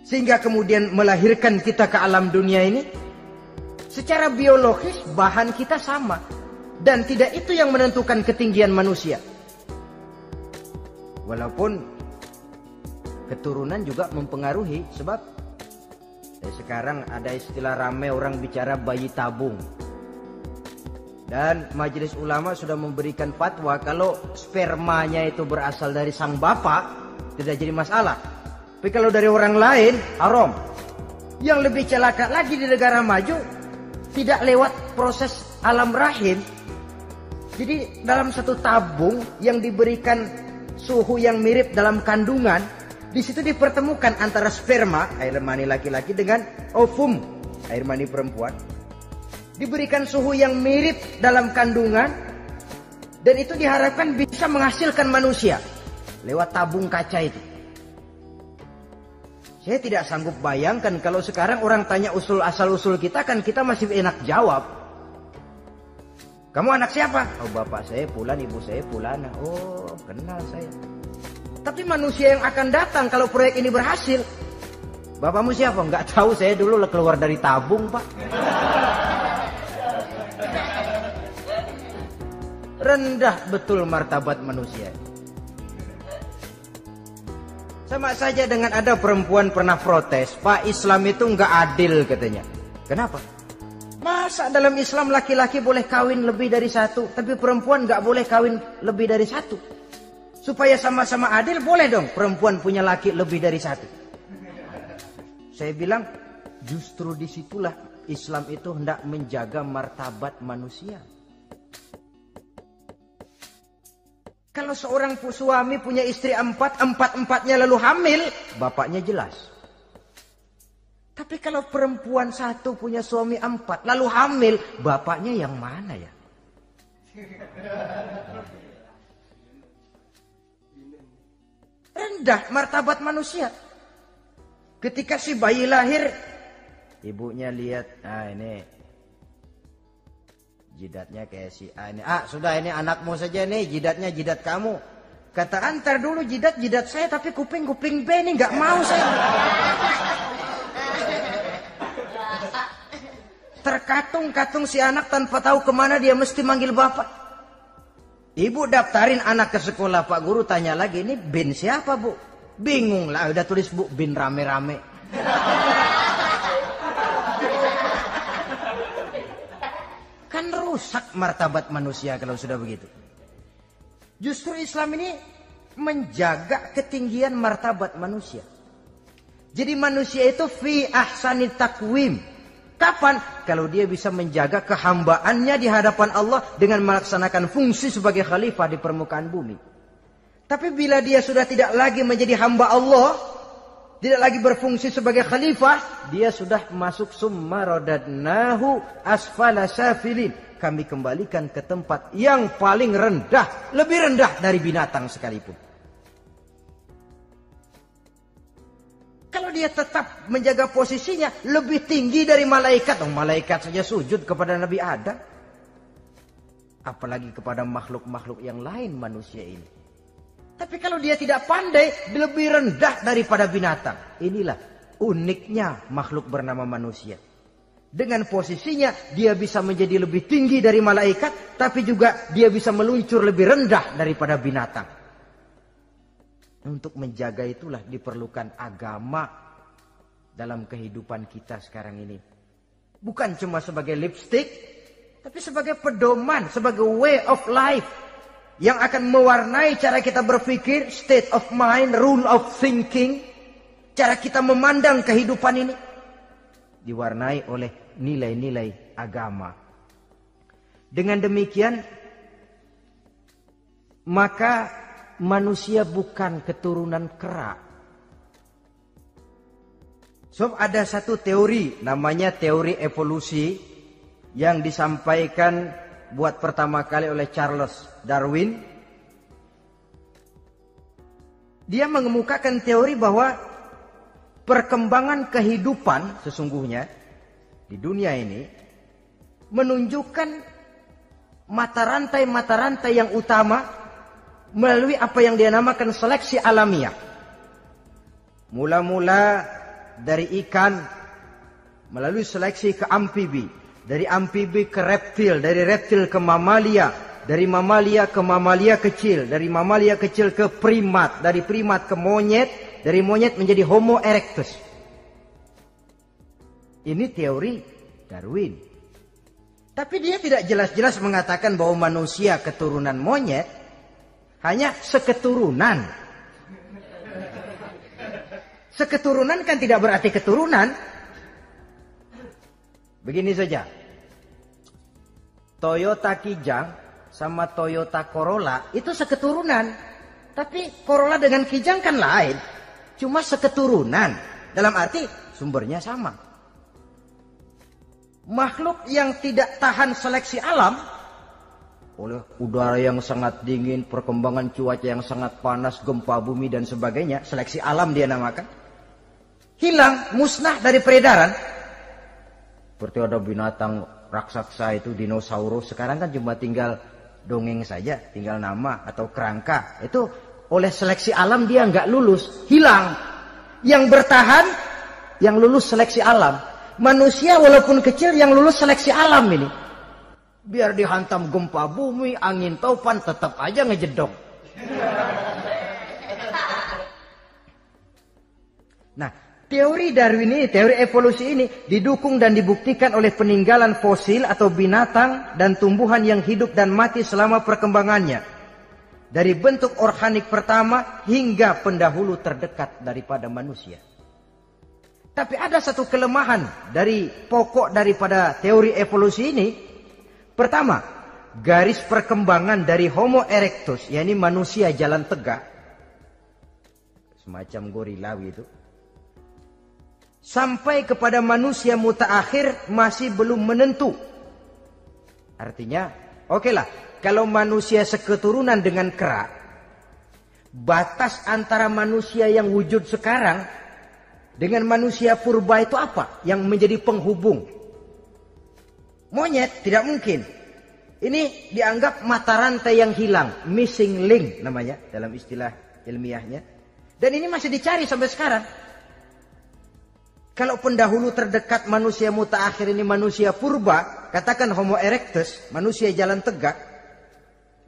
Sehingga kemudian melahirkan kita ke alam dunia ini. Secara biologis bahan kita sama. Dan tidak itu yang menentukan ketinggian manusia. Walaupun keturunan juga mempengaruhi. Sebab sekarang ada istilah ramai orang bicara bayi tabung. Dan majelis ulama sudah memberikan fatwa kalau spermanya itu berasal dari sang bapak, tidak jadi masalah. Tapi kalau dari orang lain, haram. Yang lebih celaka lagi di negara maju, tidak lewat proses alam rahim. Jadi dalam satu tabung yang diberikan suhu yang mirip dalam kandungan, di situ dipertemukan antara sperma, air mani laki-laki, dengan ovum, air mani perempuan. Diberikan suhu yang mirip dalam kandungan, dan itu diharapkan bisa menghasilkan manusia lewat tabung kaca itu. Saya tidak sanggup bayangkan kalau sekarang orang tanya usul asal-usul kita, kan kita masih enak jawab. Kamu anak siapa? Oh, bapak saya Fulan, ibu saya Fulana. Oh, kenal saya. Tapi manusia yang akan datang kalau proyek ini berhasil, bapakmu siapa? Enggak tahu, saya dulu keluar dari tabung, Pak. Rendah betul martabat manusia. Sama saja dengan ada perempuan pernah protes, Pak, Islam itu enggak adil katanya. Kenapa? Masa dalam Islam laki-laki boleh kawin lebih dari satu, tapi perempuan nggak boleh kawin lebih dari satu. Supaya sama-sama adil, boleh dong perempuan punya laki lebih dari satu. Saya bilang, justru disitulah Islam itu hendak menjaga martabat manusia. Kalau seorang suami punya istri empat-empatnya lalu hamil, bapaknya jelas. Tapi kalau perempuan satu punya suami 4 lalu hamil, bapaknya yang mana ya? Rendah martabat manusia. Ketika si bayi lahir, ibunya lihat, ini jidatnya kayak si A ini. Sudah, ini anakmu saja nih, jidatnya jidat kamu. Kata, antar dulu jidat saya, tapi kuping B ini nggak mau saya. Terkatung-katung si anak tanpa tahu kemana dia mesti manggil bapak. Ibu daftarin anak ke sekolah, Pak Guru tanya lagi, ini bin siapa, Bu? Bingung lah, udah tulis, Bu, bin rame-rame. Kan rusak martabat manusia kalau sudah begitu. Justru Islam ini menjaga ketinggian martabat manusia. Jadi manusia itu fi ahsani takwim. Kapan? Kalau dia bisa menjaga kehambaannya di hadapan Allah dengan melaksanakan fungsi sebagai khalifah di permukaan bumi. Tapi bila dia sudah tidak lagi menjadi hamba Allah, tidak lagi berfungsi sebagai khalifah, dia sudah masuk summa radadnahu asfala safilin. Kami kembalikan ke tempat yang paling rendah, lebih rendah dari binatang sekalipun. Kalau dia tetap menjaga posisinya lebih tinggi dari malaikat, malaikat saja sujud kepada Nabi Adam, apalagi kepada makhluk-makhluk yang lain manusia ini. Tapi kalau dia tidak pandai, lebih rendah daripada binatang. Inilah uniknya makhluk bernama manusia. Dengan posisinya dia bisa menjadi lebih tinggi dari malaikat, tapi juga dia bisa meluncur lebih rendah daripada binatang. Untuk menjaga itulah diperlukan agama dalam kehidupan kita sekarang ini. Bukan cuma sebagai lipstick, tapi sebagai pedoman, sebagai way of life yang akan mewarnai cara kita berpikir, state of mind, rule of thinking, cara kita memandang kehidupan ini diwarnai oleh nilai-nilai agama. Dengan demikian, maka manusia bukan keturunan kera. So, ada satu teori namanya teori evolusi yang disampaikan buat pertama kali oleh Charles Darwin. Dia mengemukakan teori bahwa perkembangan kehidupan sesungguhnya di dunia ini menunjukkan mata rantai yang utama melalui apa yang dia namakan seleksi alamiah. Mula-mula dari ikan melalui seleksi ke amfibi, dari amfibi ke reptil, dari reptil ke mamalia, dari mamalia ke mamalia kecil, dari mamalia kecil ke primat, dari primat ke monyet, dari monyet menjadi Homo erectus. Ini teori Darwin. Tapi dia tidak jelas-jelas mengatakan bahwa manusia keturunan monyet, hanya seketurunan. Seketurunan kan tidak berarti keturunan. Begini saja. Toyota Kijang sama Toyota Corolla itu seketurunan. Tapi Corolla dengan Kijang kan lain. Cuma seketurunan. Dalam arti sumbernya sama. Makhluk yang tidak tahan seleksi alam, oleh udara yang sangat dingin, perkembangan cuaca yang sangat panas, gempa bumi dan sebagainya, seleksi alam dia namakan, hilang, musnah dari peredaran. Seperti ada binatang raksasa itu, dinosaurus, sekarang kan cuma tinggal dongeng saja, tinggal nama atau kerangka. Itu oleh seleksi alam dia nggak lulus, hilang. Yang bertahan, yang lulus seleksi alam. Manusia walaupun kecil yang lulus seleksi alam ini. Biar dihantam gempa bumi, angin topan, tetap aja ngejedok. Nah, teori Darwin ini, teori evolusi ini didukung dan dibuktikan oleh peninggalan fosil atau binatang dan tumbuhan yang hidup dan mati selama perkembangannya. Dari bentuk organik pertama hingga pendahulu terdekat daripada manusia. Tapi ada satu kelemahan dari pokok daripada teori evolusi ini. Pertama, garis perkembangan dari Homo erectus, yakni manusia jalan tegak, semacam gorilawi itu, sampai kepada manusia mutaakhir masih belum menentu. Artinya, okelah, kalau manusia seketurunan dengan kera, batas antara manusia yang wujud sekarang dengan manusia purba itu apa? Yang menjadi penghubung. Monyet tidak mungkin. Ini dianggap mata rantai yang hilang, missing link namanya dalam istilah ilmiahnya. Dan ini masih dicari sampai sekarang. Kalau pendahulu terdekat manusia mutaakhir ini manusia purba, katakan Homo erectus, manusia jalan tegak.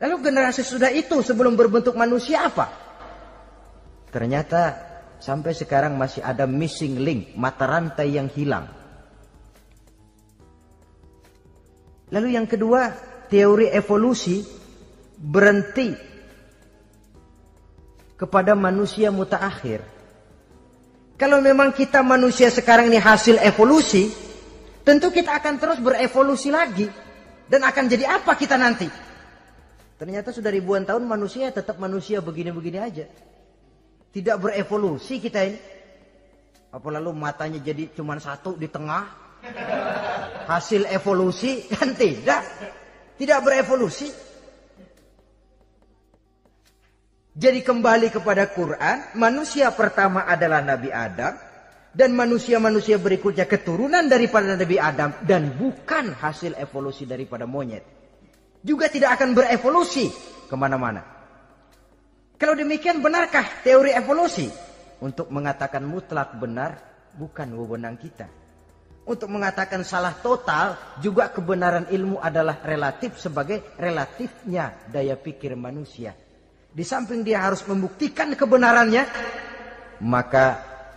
Lalu generasi sudah itu sebelum berbentuk manusia apa? Ternyata sampai sekarang masih ada missing link, mata rantai yang hilang. Lalu yang kedua, teori evolusi berhenti kepada manusia mutaakhir. Kalau memang kita manusia sekarang ini hasil evolusi, tentu kita akan terus berevolusi lagi. Dan akan jadi apa kita nanti? Ternyata sudah ribuan tahun manusia tetap manusia begini-begini aja. Tidak berevolusi kita ini. Apa lalu matanya jadi cuma satu di tengah? Hasil evolusi? Kan tidak. Tidak berevolusi. Jadi kembali kepada Quran, manusia pertama adalah Nabi Adam. Dan manusia-manusia berikutnya keturunan daripada Nabi Adam. Dan bukan hasil evolusi daripada monyet. Juga tidak akan berevolusi kemana-mana. Kalau demikian benarkah teori evolusi? Untuk mengatakan mutlak benar bukan wewenang kita. Untuk mengatakan salah total juga kebenaran ilmu adalah relatif sebagai relatifnya daya pikir manusia. Di samping dia harus membuktikan kebenarannya, maka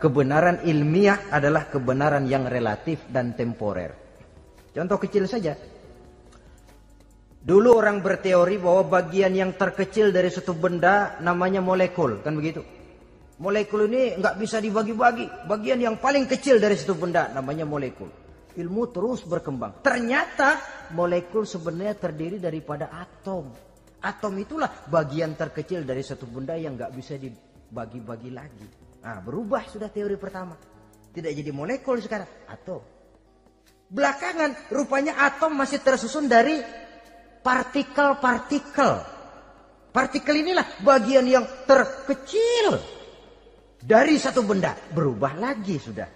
kebenaran ilmiah adalah kebenaran yang relatif dan temporer. Contoh kecil saja. Dulu orang berteori bahwa bagian yang terkecil dari suatu benda namanya molekul, kan begitu? Molekul ini nggak bisa dibagi-bagi. Bagian yang paling kecil dari suatu benda namanya molekul. Ilmu terus berkembang. Ternyata molekul sebenarnya terdiri daripada atom. Atom itulah bagian terkecil dari suatu benda yang nggak bisa dibagi-bagi lagi. Nah, berubah sudah teori pertama. Tidak jadi molekul sekarang, atom. Belakangan rupanya atom masih tersusun dari partikel-partikel. Partikel inilah bagian yang terkecil dari satu benda. Berubah lagi sudah.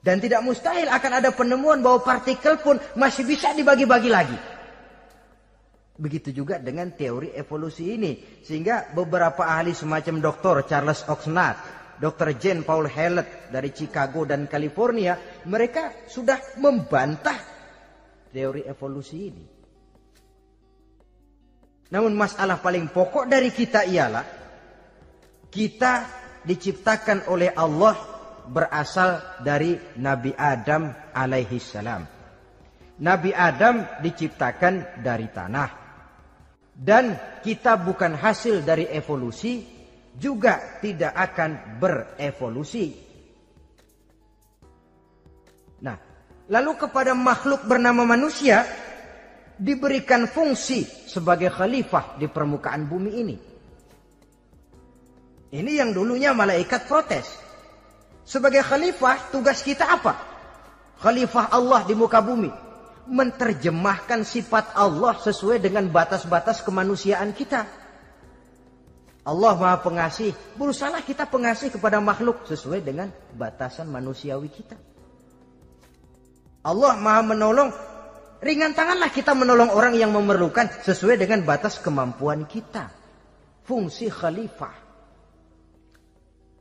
Dan tidak mustahil akan ada penemuan bahwa partikel pun masih bisa dibagi-bagi lagi. Begitu juga dengan teori evolusi ini. Sehingga beberapa ahli semacam Dr. Charles Oxnard, Dr. Jane Paul Hallett dari Chicago dan California, mereka sudah membantah teori evolusi ini. Namun masalah paling pokok dari kita ialah kita diciptakan oleh Allah berasal dari Nabi Adam alaihi salam. Nabi Adam diciptakan dari tanah. Dan kita bukan hasil dari evolusi, juga tidak akan berevolusi. Nah, lalu kepada makhluk bernama manusia diberikan fungsi sebagai khalifah di permukaan bumi ini. Ini yang dulunya malaikat protes. Sebagai khalifah, tugas kita apa? Khalifah Allah di muka bumi. Menerjemahkan sifat Allah sesuai dengan batas-batas kemanusiaan kita. Allah Maha Pengasih. Berusahalah kita pengasih kepada makhluk sesuai dengan batasan manusiawi kita. Allah Maha Menolong. Ringan tanganlah kita menolong orang yang memerlukan sesuai dengan batas kemampuan kita. Fungsi khalifah.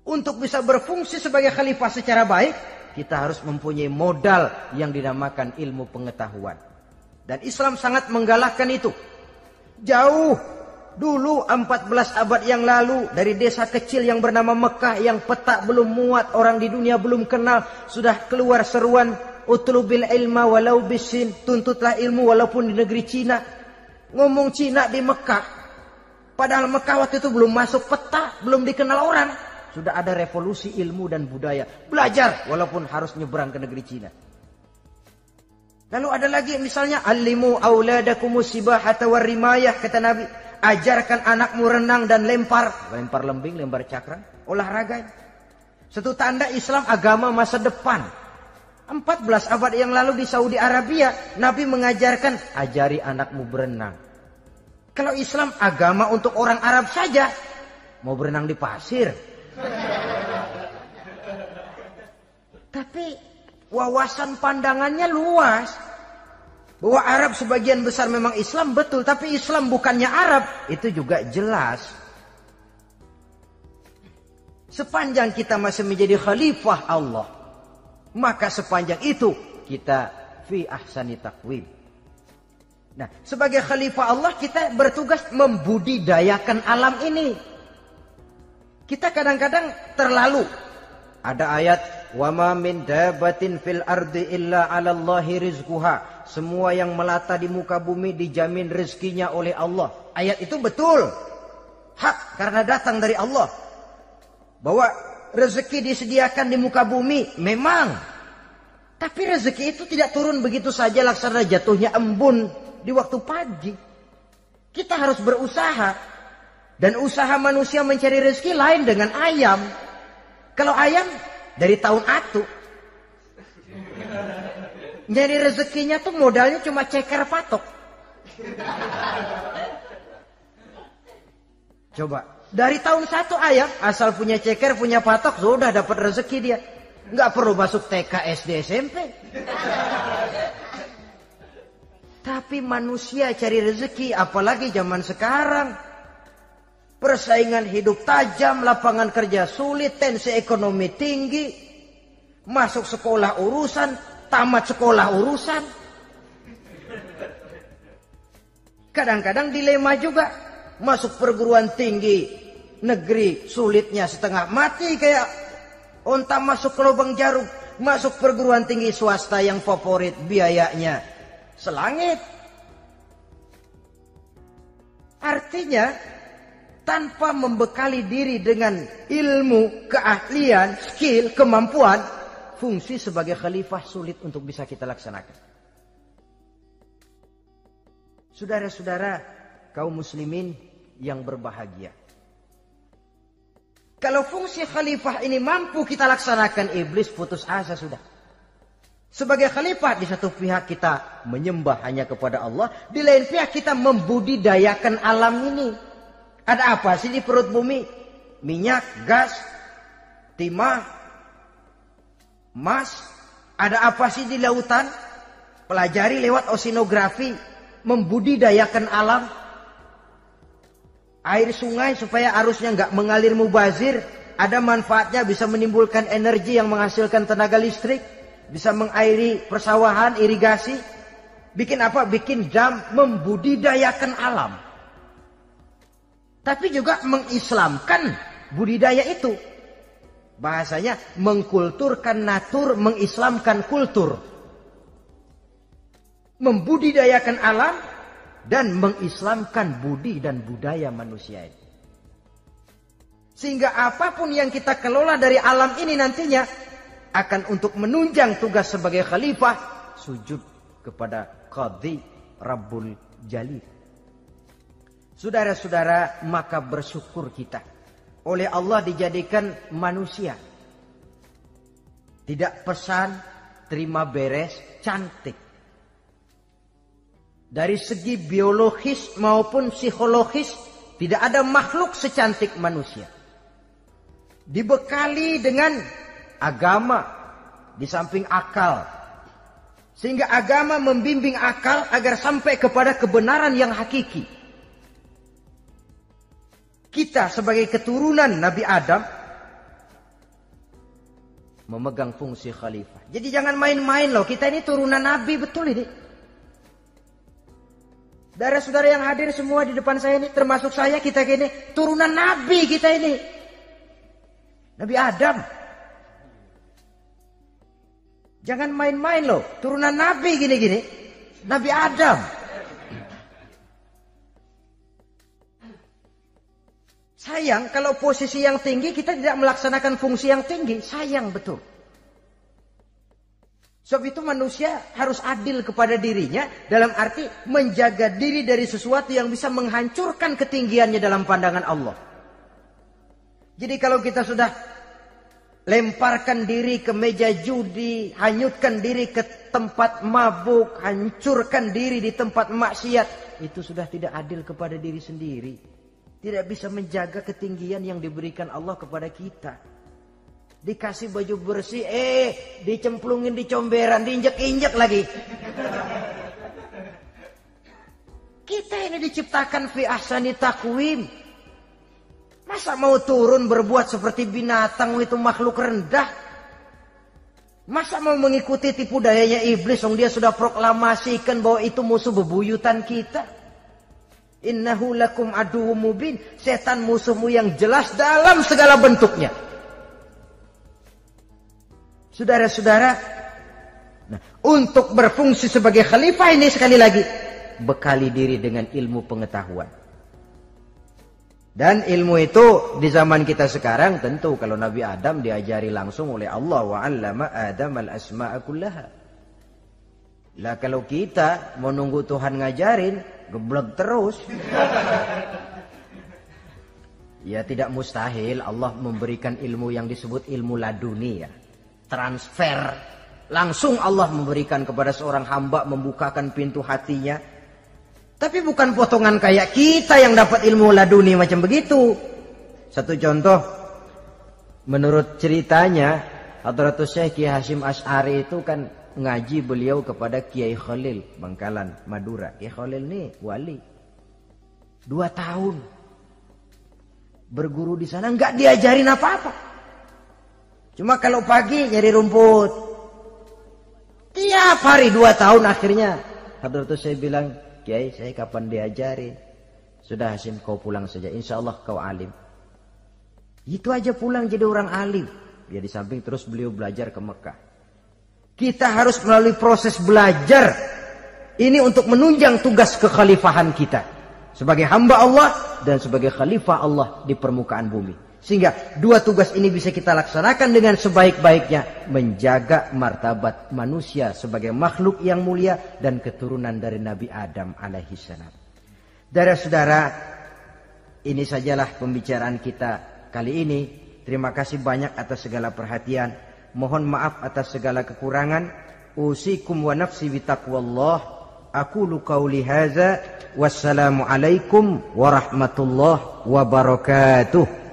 Untuk bisa berfungsi sebagai khalifah secara baik, kita harus mempunyai modal yang dinamakan ilmu pengetahuan. Dan Islam sangat menggalakkan itu. Jauh dulu 14 abad yang lalu, dari desa kecil yang bernama Mekah yang peta belum muat, orang di dunia belum kenal, sudah keluar seruan utlubil ilma walau bisin, tuntutlah ilmu walaupun di negeri Cina. Ngomong Cina di Mekah, padahal Mekah waktu itu belum masuk peta, belum dikenal orang. Sudah ada revolusi ilmu dan budaya. Belajar walaupun harus nyebrang ke negeri Cina. Lalu ada lagi misalnya alimu auladakumus sibahata warrimayah, kata Nabi. Ajarkan anakmu renang dan lempar lembing, lempar cakram, olahraga. Satu tanda Islam agama masa depan. 14 abad yang lalu di Saudi Arabia, Nabi mengajarkan ajari anakmu berenang. Kalau Islam agama untuk orang Arab saja, mau berenang di pasir. Tapi wawasan pandangannya luas. Bahwa Arab sebagian besar memang Islam, betul. Tapi Islam bukannya Arab, itu juga jelas. Sepanjang kita masih menjadi khalifah Allah, maka sepanjang itu kita fi ahsani taqwim. Nah, sebagai khalifah Allah kita bertugas membudidayakan alam ini. Kita kadang-kadang terlalu. Ada ayat, wa ma min dabatin fil ardi illa 'alallahi rizquha. Semua yang melata di muka bumi dijamin rezekinya oleh Allah. Ayat itu betul. Hak karena datang dari Allah. Bahwa rezeki disediakan di muka bumi memang. Tapi rezeki itu tidak turun begitu saja laksana jatuhnya embun di waktu pagi. Kita harus berusaha. Dan usaha manusia mencari rezeki lain dengan ayam. Kalau ayam dari tahun atu. Nyari rezekinya tuh modalnya cuma ceker patok. Coba. Dari tahun 1 ayam asal punya ceker, punya patok, sudah dapat rezeki dia. Nggak perlu masuk TK, SD, SMP. Tapi manusia cari rezeki, apalagi zaman sekarang. Persaingan hidup tajam, lapangan kerja sulit, tensi ekonomi tinggi. Masuk sekolah urusan, tamat sekolah urusan. Kadang-kadang dilema juga. Masuk perguruan tinggi negeri sulitnya setengah mati kayak onta masuk ke lubang jarum. Masuk perguruan tinggi swasta yang favorit biayanya selangit. Artinya tanpa membekali diri dengan ilmu, keahlian, skill, kemampuan, fungsi sebagai khalifah sulit untuk bisa kita laksanakan. Saudara-saudara kaum muslimin yang berbahagia. Kalau fungsi khalifah ini mampu kita laksanakan, iblis putus asa sudah. Sebagai khalifah di satu pihak kita menyembah hanya kepada Allah, di lain pihak kita membudidayakan alam ini. Ada apa sih di perut bumi? Minyak, gas, timah, emas. Ada apa sih di lautan? Pelajari lewat oceanografi, membudidayakan alam. Air sungai supaya arusnya nggak mengalir mubazir. Ada manfaatnya, bisa menimbulkan energi yang menghasilkan tenaga listrik. Bisa mengairi persawahan, irigasi. Bikin apa? Bikin dam, membudidayakan alam. Tapi juga mengislamkan budidaya itu. Bahasanya mengkulturkan natur, mengislamkan kultur. Membudidayakan alam dan mengislamkan budi dan budaya manusia ini. Sehingga apapun yang kita kelola dari alam ini nantinya akan untuk menunjang tugas sebagai khalifah, sujud kepada Qadhi Rabbul Jalil. Saudara-saudara, maka bersyukur kita. Oleh Allah dijadikan manusia. Tidak pesan, terima beres, cantik. Dari segi biologis maupun psikologis, tidak ada makhluk secantik manusia. Dibekali dengan agama, di samping akal. Sehingga agama membimbing akal agar sampai kepada kebenaran yang hakiki. Kita sebagai keturunan Nabi Adam memegang fungsi khalifah. Jadi jangan main-main loh. Kita ini turunan Nabi, betul ini. Saudara-saudara yang hadir semua di depan saya ini, termasuk saya, kita ini turunan Nabi kita ini. Nabi Adam. Jangan main-main loh. Turunan Nabi gini-gini. Nabi Adam. Sayang kalau posisi yang tinggi kita tidak melaksanakan fungsi yang tinggi. Sayang betul. Sebab itu manusia harus adil kepada dirinya. Dalam arti menjaga diri dari sesuatu yang bisa menghancurkan ketinggiannya dalam pandangan Allah. Jadi kalau kita sudah lemparkan diri ke meja judi, hanyutkan diri ke tempat mabuk, hancurkan diri di tempat maksiat, itu sudah tidak adil kepada diri sendiri. Tidak bisa menjaga ketinggian yang diberikan Allah kepada kita. Dikasih baju bersih, dicemplungin di comberan, diinjek-injek lagi. Kita ini diciptakan fi ahsani taqwim. Masa mau turun berbuat seperti binatang, itu makhluk rendah? Masa mau mengikuti tipu dayanya iblis, dia sudah proklamasikan bahwa itu musuh bebuyutan kita? Innahu lakum aduwwum mubin. Setan musuhmu yang jelas dalam segala bentuknya. Saudara-saudara, nah, untuk berfungsi sebagai khalifah ini sekali lagi bekali diri dengan ilmu pengetahuan. Dan ilmu itu di zaman kita sekarang tentu kalau Nabi Adam diajari langsung oleh Allah, wa 'allama Adam al-asma'a kullaha. Lah kalau kita mau nunggu Tuhan ngajarin, geblek terus. Ya tidak mustahil Allah memberikan ilmu yang disebut ilmu laduni ya. Transfer. Langsung Allah memberikan kepada seorang hamba, membukakan pintu hatinya. Tapi bukan potongan kayak kita yang dapat ilmu laduni macam begitu. Satu contoh, menurut ceritanya, Hadratus Syekh Kiai Hasyim Asy'ari itu kan ngaji beliau kepada Kiai Khalil Bangkalan, Madura. Kiai Khalil ini wali. 2 tahun berguru di sana, nggak diajarin apa-apa. Cuma kalau pagi nyari rumput. Tiap hari 2 tahun akhirnya Hadratus Syekh bilang, Kiai, saya kapan diajarin? Sudah Hasyim, kau pulang saja. Insya Allah kau alim. Itu aja pulang jadi orang alim. Ya di samping terus beliau belajar ke Mekah. Kita harus melalui proses belajar. Ini untuk menunjang tugas kekhalifahan kita. Sebagai hamba Allah dan sebagai khalifah Allah di permukaan bumi. Sehingga 2 tugas ini bisa kita laksanakan dengan sebaik-baiknya. Menjaga martabat manusia sebagai makhluk yang mulia dan keturunan dari Nabi Adam alaihissalam. Saudara-saudara, ini sajalah pembicaraan kita kali ini. Terima kasih banyak atas segala perhatian. Mohon maaf atas segala kekurangan. Usikum wa nafsi bitaqwallah. Aqulu qauli hadza. Wassalamualaikum warahmatullahi wabarakatuh.